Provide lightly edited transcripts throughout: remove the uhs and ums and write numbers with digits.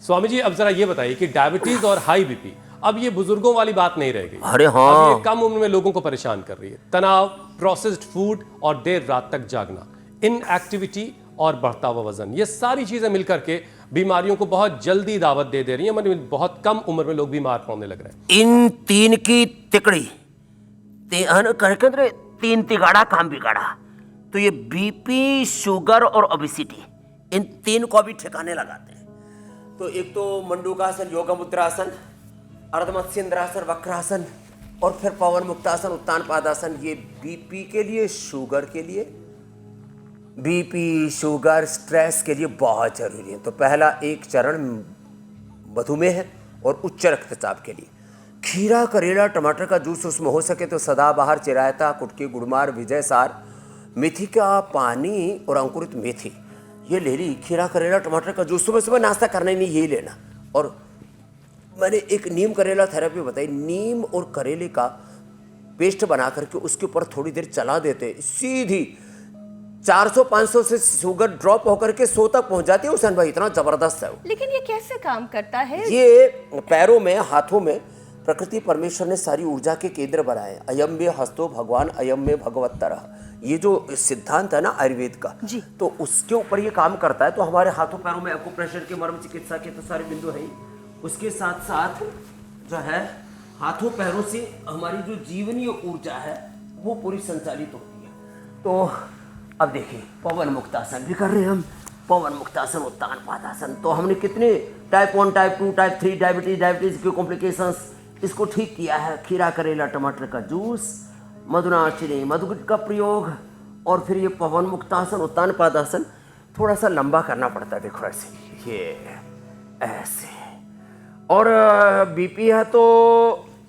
स्वामी जी अब जरा ये बताइए कि डायबिटीज और हाई बीपी अब ये बुजुर्गों वाली बात नहीं रह गई। अरे हाँ, अब ये कम उम्र में लोगों को परेशान कर रही है। तनाव, प्रोसेस्ड फूड और देर रात तक जागना, इनएक्टिविटी और बढ़ता हुआ वजन, ये सारी चीजें मिलकर के बीमारियों को बहुत जल्दी दावत दे रही है। मतलब बहुत कम उम्र में लोग बीमार पड़ने लग रहे हैं। इन तीन की तिकड़ी तीन तिगाड़ा काम बिगाड़ा। तो ये बीपी, शुगर और ओबेसिटी, इन तीन को भी ठिकाने लगाते हैं। तो एक तो मंडूकासन, योगा मुद्रासन, अर्धमत्स्येंद्रासन, वक्रासन और फिर पवन मुक्तासन, उत्तान पादासन। ये बीपी के लिए, शुगर के लिए, बीपी, शुगर, स्ट्रेस के लिए बहुत जरूरी है। तो पहला एक चरण मधुमेह है और उच्च रक्तचाप के लिए खीरा, करेला, टमाटर का जूस, उसमें हो सके तो सदाबहार, चिरायता, कुटकी, गुड़मार, विजय सार, मेथी का पानी और अंकुरित मेथी, ये ले ली। खीरा, करेला, टमाटर का जूस सुबह सुबह नाश्ता करना ही नहीं, यही लेना। और मैंने एक नीम करेला थेरेपी बताई। नीम और करेले का पेस्ट बना करके उसके ऊपर थोड़ी देर चला देते, सीधी 400-500 से शुगर ड्रॉप होकर के 100 तक पहुंच जाती है हुसैन भाई। इतना जबरदस्त है वो। लेकिन ये कैसे काम करता है? ये पैरों में, हाथों में प्रकृति परमेश्वर ने सारी ऊर्जा के केंद्र बनाए। अयम में हस्तो भगवान, अयम में भगवत्तरः, ये जो सिद्धांत है ना आयुर्वेद का जी, तो उसके ऊपर ये काम करता है। तो हमारे हाथों पैरों में एक्यूप्रेशर के, मर्म चिकित्सा के तो सारे बिंदु है ही। उसके साथ साथ जो है हाथों पैरों से हमारी जो जीवनीय ऊर्जा है वो पूरी संचालित होती है। तो अब देखिए पवन मुक्तासन भी कर रहे हैं हम। पवन मुक्तासन, उत्तान पादासन। तो हमने कितने टाइप 1, टाइप 2, टाइप 3 डायबिटीज के कॉम्प्लिकेशंस इसको ठीक किया है। खीरा, करेला, टमाटर का जूस, मधुनाशिनी, मधुगिट का प्रयोग और फिर ये पवन मुक्तासन, उत्तान पादासन। थोड़ा सा लंबा करना पड़ता है, देखो ऐसे, ये ऐसे। और बीपी है तो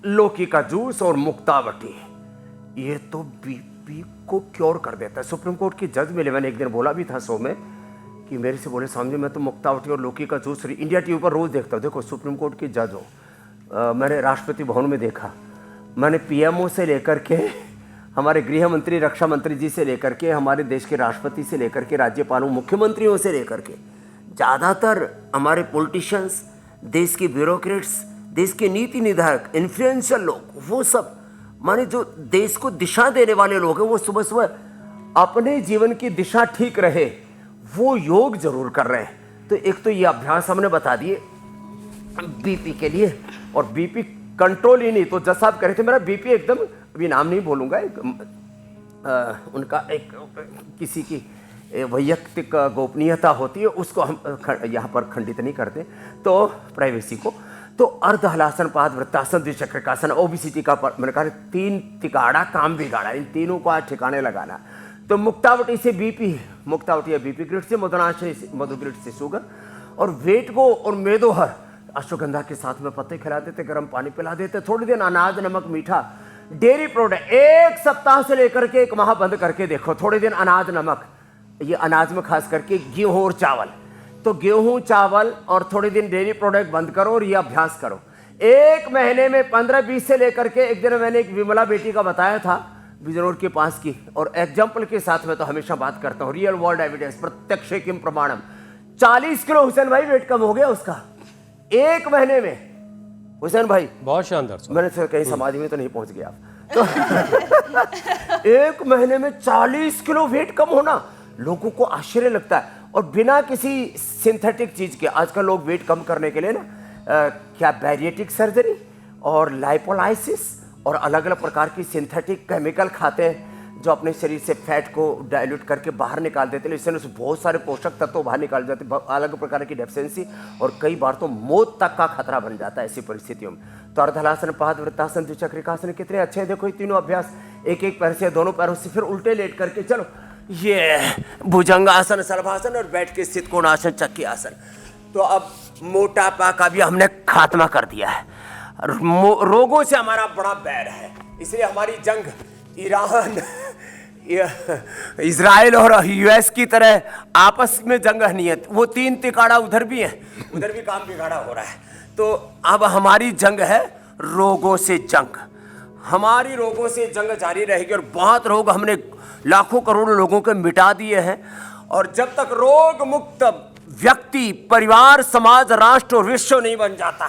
लौकी का जूस और मुक्तावटी, ये तो बीपी को क्योर कर देता है। सुप्रीम कोर्ट की जज मिले, मैंने एक दिन बोला भी था शो में कि मेरे से बोले स्वामी मैं तो मुक्तावटी और लौकी का जूस इंडिया टीवी पर रोज देखता हूँ। देखो सुप्रीम कोर्ट की जज हो, मैंने राष्ट्रपति भवन में देखा, मैंने पीएमओ से लेकर के हमारे गृह मंत्री, रक्षा मंत्री जी से लेकर के हमारे देश के राष्ट्रपति से लेकर के राज्यपालों, मुख्यमंत्रियों से लेकर के ज़्यादातर हमारे पॉलिटिशियंस, देश के ब्यूरोक्रेट्स, देश के नीति निर्धारक, इन्फ्लुएंशियल लोग, वो सब माने जो देश को दिशा देने वाले लोग हैं, वो सुबह सुबह अपने जीवन की दिशा ठीक रहे वो योग जरूर कर रहे हैं। तो एक तो ये अभ्यास हमने बता दिए बीपी के लिए। और बीपी कंट्रोल ही नहीं, तो जज साहब कह रहे थे मेरा बीपी एकदम, अभी नाम नहीं बोलूँगा, उनका एक किसी की वैयक्तिक गोपनीयता होती है, उसको हम यहाँ पर खंडित नहीं करते, तो प्राइवेसी को। तो अर्ध हलासन, पाद वृत्तासन, द्विचक्रिकासन, ओबेसिटी का मैंने कहा 3 तिगाड़ा काम बिगाड़ा, इन तीनों को आज ठिकाने लगाना। तो मुक्तावटी से बीपी, मुक्तावटी या बीपी ग्रिड से, मधुनाशिनी से, मधुग्रिड से शुगर, और वेट को और मेदोहर अश्वगंधा के साथ में पत्ते खिला देते, गर्म पानी पिला देते, थोड़ी देर अनाज, नमक, मीठा, डेयरी प्रोडक्ट 1 सप्ताह से लेकर के 1 माह बंद करके देखो। थोड़े दिन अनाज, नमक, ये अनाज में खास करके गेहूं और चावल, तो गेहूं, चावल और थोड़े दिन डेयरी प्रोडक्ट बंद करो और ये अभ्यास करो। 1 महीने में 15-20 से लेकर के, एक दिन मैंने एक विमला बेटी का बताया था बिजनौर के पास की, और एग्जाम्पल के साथ में तो हमेशा बात करता हूँ, रियल वर्ल्ड एविडेंस, प्रत्यक्ष किम प्रमाणम। 40 किलो हुसैन भाई वेट कम हो गया उसका 1 महीने में। हुसैन भाई बहुत शानदार। मैंने सोचा कहीं समाधि में तो नहीं पहुंच गया आप तो 1 महीने में 40 किलो वेट कम होना लोगों को आश्चर्य लगता है, और बिना किसी सिंथेटिक चीज के। आजकल लोग वेट कम करने के लिए ना क्या बैरिएटिक सर्जरी और लाइपोलाइसिस और अलग अलग प्रकार की सिंथेटिक केमिकल खाते हैं जो अपने शरीर से फैट को डाइल्यूट करके बाहर निकाल देते हैं। इससे बहुत सारे पोषक तत्व बाहर निकाल जाते हैं, अलग प्रकार की डेफिशिएंसी, और कई बार तो मौत तक का खतरा बन जाता है ऐसी परिस्थितियों में। तो अर्धहलासन, पाद वृत्तासन, द्विचक्रिकासन कितने अच्छे हैं। देखो ये तीनों अभ्यास, एक पैर से, दोनों पैरों से, फिर उल्टे लेट करके चलो, ये भुजंगासन, सर्वासन और बैठ के स्थित कोणासन, चक्की आसन। तो अब मोटापा का भी हमने खात्मा कर दिया है। रोगों से हमारा बड़ा बैर है, इसलिए हमारी जंग ईरान, इजराइल और यूएस की तरह आपस में जंग नहीं है। वो 3 तिगाड़ा उधर भी है, उधर भी काम बिगाड़ा हो रहा है। तो अब हमारी जंग है रोगों से जंग। हमारी रोगों से जंग जारी रहेगी, और बहुत रोग हमने लाखों करोड़ों लोगों के मिटा दिए हैं। और जब तक रोग मुक्त व्यक्ति, परिवार, समाज, राष्ट्र और विश्व नहीं बन जाता,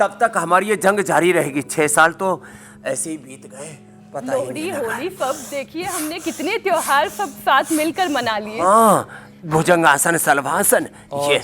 तब तक हमारी ये जंग जारी रहेगी। 6 साल तो ऐसे ही बीत गए, पता ही लोहड़ी, नहीं लगा। होली, सब देखिए हमने कितने त्योहार सब साथ मिलकर मना लिए। हाँ, भुजंगासन, सलभासन, ये